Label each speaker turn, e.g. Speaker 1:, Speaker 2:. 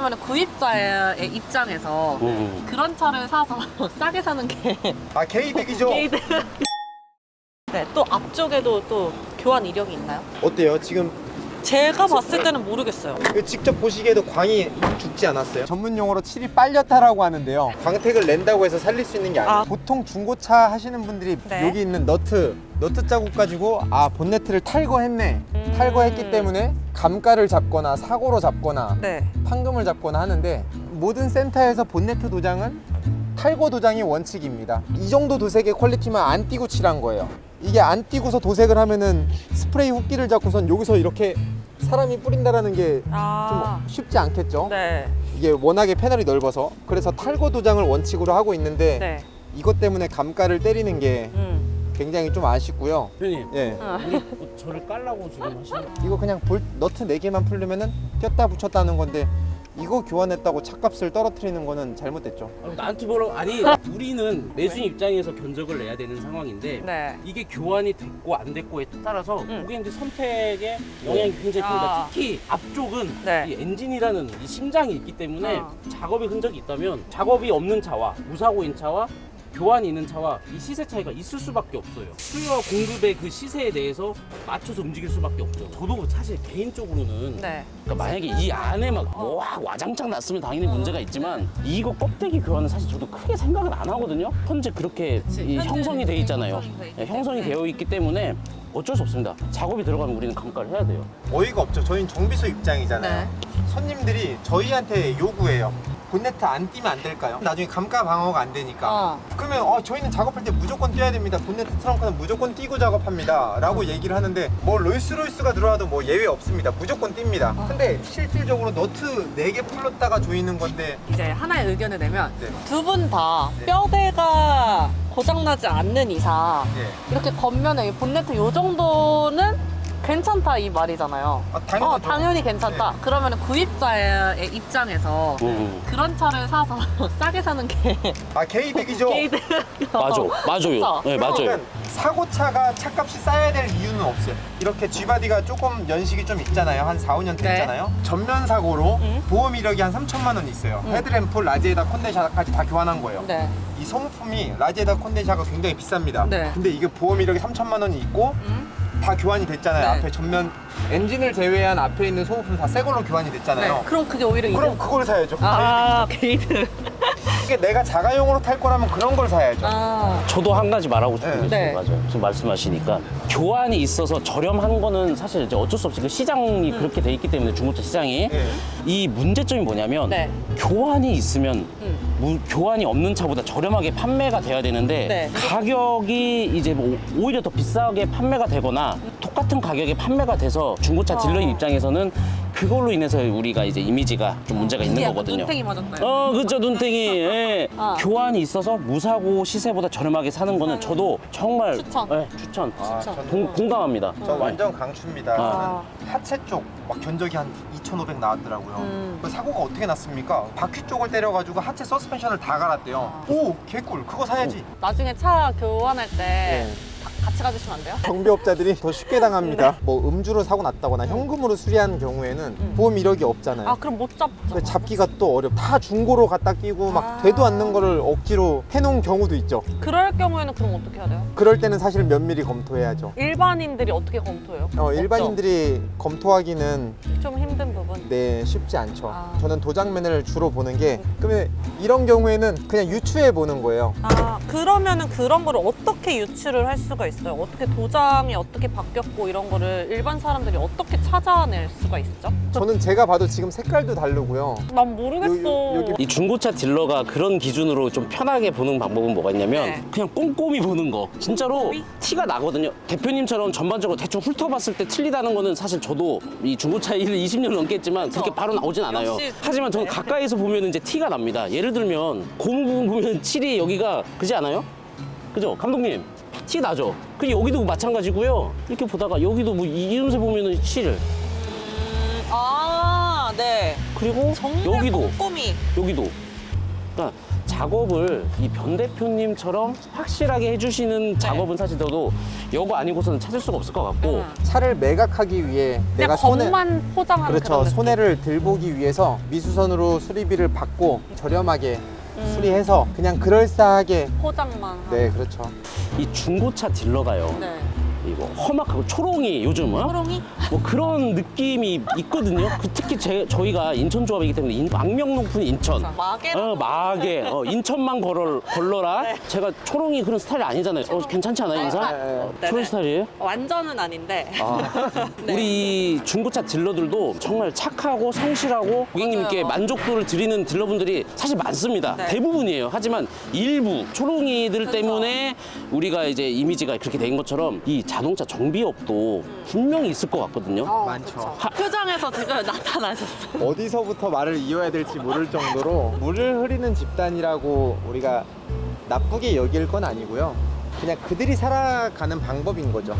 Speaker 1: 그러면 구입자의 입장에서 그런 차를 사서 싸게 사는 게
Speaker 2: 아, 개이득이죠.
Speaker 1: 게이드. 네, 또 앞쪽에도 또 교환 이력이 있나요?
Speaker 2: 어때요? 지금
Speaker 1: 제가 봤을 때는 모르겠어요.
Speaker 2: 직접 보시기에도 광이 죽지 않았어요. 전문 용어로 칠이 빨렸다라고 하는데요. 광택을 낸다고 해서 살릴 수 있는 게 아니에요. 보통 중고차 하시는 분들이
Speaker 1: 네.
Speaker 2: 여기 있는 너트 자국 가지고 아, 본네트를 탈거했네. 탈거했기 때문에 감가를 잡거나 사고로 잡거나
Speaker 1: 네.
Speaker 2: 판금을 잡거나 하는데, 모든 센터에서 본네트 도장은 탈거 도장이 원칙입니다. 이 정도 도색의 퀄리티만 안 띄고 칠한 거예요. 이게 안 띄고서 도색을 하면은 스프레이 흡기를 잡고선 여기서 이렇게 사람이 뿌린다라는 게 좀 쉽지 않겠죠.
Speaker 1: 네.
Speaker 2: 이게 워낙에 패널이 넓어서. 그래서 탈거 도장을 원칙으로 하고 있는데
Speaker 1: 네.
Speaker 2: 이것 때문에 감가를 때리는 게 굉장히 좀 아쉽고요.
Speaker 3: 대표님,
Speaker 2: 예.
Speaker 3: 우리 저를 깔라고 지금 하시는
Speaker 2: 이거 그냥 너트 4개만 풀려면은 꼈다 붙였다는 건데, 이거 교환했다고 차값을 떨어뜨리는 거는 잘못됐죠.
Speaker 3: 나한테 뭐라고? 아니, 우리는 매수인 입장에서 견적을 내야 되는 상황인데
Speaker 1: 네.
Speaker 3: 이게 교환이 됐고 안 됐고에 따라서 고객님들 선택에 영향이 굉장히 큽니다. 특히 앞쪽은
Speaker 1: 네.
Speaker 3: 이 엔진이라는 이 심장이 있기 때문에 작업의 흔적이 있다면 작업이 없는 차와 무사고인 차와 교환이 있는 차와 이 시세 차이가 있을 수밖에 없어요. 수요와 공급의 그 시세에 대해서 맞춰서 움직일 수밖에 없죠. 저도 사실 개인적으로는
Speaker 1: 네.
Speaker 3: 그러니까 만약에 이 안에 막 와장창 났으면 당연히 문제가 있지만 이거 껍데기 교환은 사실 저도 크게 생각은 안 하거든요. 현재 그렇게 이 형성이 돼 있잖아요. 형성이 되어 있기 때문에 어쩔 수 없습니다. 작업이 들어가면 우리는 감가를 해야 돼요.
Speaker 2: 어이가 없죠. 저희는 정비소 입장이잖아요.
Speaker 1: 네.
Speaker 2: 손님들이 저희한테 요구해요. 본네트 안 띄면 안 될까요? 나중에 감가 방어가 안 되니까. 그러면 저희는 작업할 때 무조건 띄어야 됩니다. 본네트 트렁크는 무조건 띄고 작업합니다 라고 얘기를 하는데, 뭐 롤스로이스가 들어와도 뭐 예외 없습니다. 무조건 띱니다. 근데 실질적으로 너트 4개 풀렀다가 조이는 건데,
Speaker 1: 이제 하나의 의견을 내면
Speaker 2: 네.
Speaker 1: 두 분 다
Speaker 2: 네.
Speaker 1: 뼈대가 고장나지 않는 이상
Speaker 2: 네.
Speaker 1: 이렇게 겉면에 이 본네트 요 정도는 괜찮다 이 말이잖아요.
Speaker 2: 당연하죠.
Speaker 1: 당연히 괜찮다.
Speaker 2: 네.
Speaker 1: 그러면 구입자의 입장에서 그런 차를 사서 싸게 사는 게
Speaker 2: 아, 개이득이죠.
Speaker 1: 게이드.
Speaker 3: 맞아요.
Speaker 1: 그쵸?
Speaker 3: 네, 맞아요.
Speaker 2: 그러니까 사고차가 차값이 싸야 될 이유는 없어요. 이렇게 G바디가 조금 연식이 좀 있잖아요. 한 4, 5년 됐잖아요. 전면 사고로 보험 이력이 한 3천만 원 있어요. 헤드램프, 라지에다 콘덴샤까지 다 교환한 거예요.
Speaker 1: 네.
Speaker 2: 이 소모품이 라지에다 콘덴샤가 굉장히 비쌉니다.
Speaker 1: 네.
Speaker 2: 근데 이게 보험 이력이 3천만 원이 있고 다 교환이 됐잖아요.
Speaker 1: 네.
Speaker 2: 앞에 전면 엔진을 제외한 앞에 있는 소모품 다 새 걸로 교환이 됐잖아요.
Speaker 1: 네. 그럼 그게 오히려
Speaker 2: 그럼
Speaker 1: 이득.
Speaker 2: 그걸 사야죠.
Speaker 1: 게이드.
Speaker 2: 이게 내가 자가용으로 탈 거라면 그런 걸 사야죠.
Speaker 3: 저도 한 가지 말하고 싶은 게
Speaker 1: 네.
Speaker 3: 있어요. 맞아요. 지금 말씀하시니까 교환이 있어서 저렴한 거는 사실 이제 어쩔 수 없이 그 시장이 그렇게 돼 있기 때문에 중고차 시장이
Speaker 2: 네.
Speaker 3: 이 문제점이 뭐냐면
Speaker 1: 네.
Speaker 3: 교환이 있으면 교환이 없는 차보다 저렴하게 판매가 돼야 되는데
Speaker 1: 네.
Speaker 3: 가격이 이제 뭐 오히려 더 비싸게 판매가 되거나 똑같은 가격에 판매가 돼서 중고차 딜러인 입장에서는 그걸로 인해서 우리가 이제 이미지가 좀 문제가 있는
Speaker 1: 이게
Speaker 3: 거거든요.
Speaker 1: 눈탱이 맞았나요?
Speaker 3: 그렇죠, 눈탱이. 예. 교환이 있어서 무사고 시세보다 저렴하게 사는 거는 저도 정말
Speaker 1: 추천.
Speaker 3: 추천.
Speaker 2: 저는
Speaker 3: 공감합니다.
Speaker 2: 저 완전 강추입니다.
Speaker 1: 아.
Speaker 2: 저는 하체 쪽 막 견적이 한 2,500 나왔더라고요. 그 사고가 어떻게 났습니까? 바퀴 쪽을 때려가지고 하체 서스펜션을 다 갈았대요. 오, 개꿀. 그거 사야지.
Speaker 1: 나중에 차 교환할 때 같이 가주시면 안 돼요?
Speaker 2: 정비업자들이 더 쉽게 당합니다. 뭐 음주로 사고 났다거나 현금으로 수리한 경우에는 보험 이력이 없잖아요.
Speaker 1: 그럼 못 잡죠.
Speaker 2: 근데 잡기가 또 어렵. 다 중고로 갖다 끼고 막 되도 않는 거를 억지로 해놓은 경우도 있죠.
Speaker 1: 그럴 경우에는 그럼 어떻게 해야 돼요?
Speaker 2: 그럴 때는 사실 면밀히 검토해야죠.
Speaker 1: 일반인들이 어떻게 검토해요?
Speaker 2: 일반인들이 검토하기는
Speaker 1: 좀 힘든 부분.
Speaker 2: 네, 쉽지 않죠. 저는 도장면을 주로 보는 게, 그러면 이런 경우에는 그냥 유추해 보는 거예요.
Speaker 1: 그러면은 그런 거를 어떻게 유추를 할 수가 있어요? 어떻게 도장이 어떻게 바뀌었고 이런 거를 일반 사람들이 어떻게 찾아낼 수가 있죠?
Speaker 2: 저는 제가 봐도 지금 색깔도 다르고요.
Speaker 1: 난 모르겠어.
Speaker 2: 여기
Speaker 3: 이 중고차 딜러가 그런 기준으로 좀 편하게 보는 방법은 뭐가 있냐면
Speaker 1: 네.
Speaker 3: 그냥 꼼꼼히 보는 거. 진짜로 티가 나거든요. 대표님처럼 전반적으로 대충 훑어봤을 때 틀리다는 거는 사실 저도 이 중고차 일을 20년 넘게 했지만 그렇게 바로 나오진 않아요.
Speaker 1: 역시.
Speaker 3: 하지만 저는 가까이서 보면 이제 티가 납니다. 예를 들면 고무 부분 보면 칠이 여기가 그지 않아요? 그죠? 감독님 티 나죠? 그 여기도 마찬가지고요. 이렇게 보다가 여기도 뭐 이음새 보면은 칠.
Speaker 1: 네.
Speaker 3: 그리고
Speaker 1: 정말
Speaker 3: 여기도
Speaker 1: 꼼꼼히.
Speaker 3: 여기도 그러니까 작업을 이 변 대표님처럼 확실하게 해주시는 작업은 사실 저도 여고 아니고서는 찾을 수가 없을 것 같고
Speaker 2: 차를 매각하기 위해 내가
Speaker 1: 그냥 겉만 포장하는
Speaker 2: 그렇죠.
Speaker 1: 그런 느낌.
Speaker 2: 손해를 들 보기 위해서 미수선으로 수리비를 받고 저렴하게 수리해서 그냥 그럴싸하게.
Speaker 1: 포장만 하는.
Speaker 2: 네, 그렇죠.
Speaker 3: 이 중고차 딜러가요.
Speaker 1: 네.
Speaker 3: 이거 험악하고 초롱이 요즘
Speaker 1: 호롱이?
Speaker 3: 뭐 그런 느낌이 있거든요. 특히 저희가 인천조합이기 때문에 악명 높은 인천.
Speaker 1: 마개로.
Speaker 3: 마개. 인천만 걸러라.
Speaker 1: 네.
Speaker 3: 제가 초롱이 그런 스타일 아니잖아요. 괜찮지 않아요, 인사?
Speaker 1: 네네.
Speaker 3: 초롱 스타일이에요?
Speaker 1: 완전은 아닌데. 네.
Speaker 3: 우리 중고차 딜러들도 정말 착하고 성실하고 고객님께
Speaker 1: 맞아요.
Speaker 3: 만족도를 드리는 딜러분들이 사실 많습니다.
Speaker 1: 네.
Speaker 3: 대부분이에요. 하지만 일부 초롱이들
Speaker 1: 그렇죠.
Speaker 3: 때문에 우리가 이제 이미지가 그렇게 된 것처럼 이 자동차 정비업도 분명히 있을 것 같거든요.
Speaker 2: 많죠.
Speaker 1: 그쵸. 표정에서 지금 나타나셨어.
Speaker 2: 어디서부터 말을 이어야 될지 모를 정도로 물을 흐리는 집단이라고 우리가 나쁘게 여길 건 아니고요. 그냥 그들이 살아가는 방법인 거죠.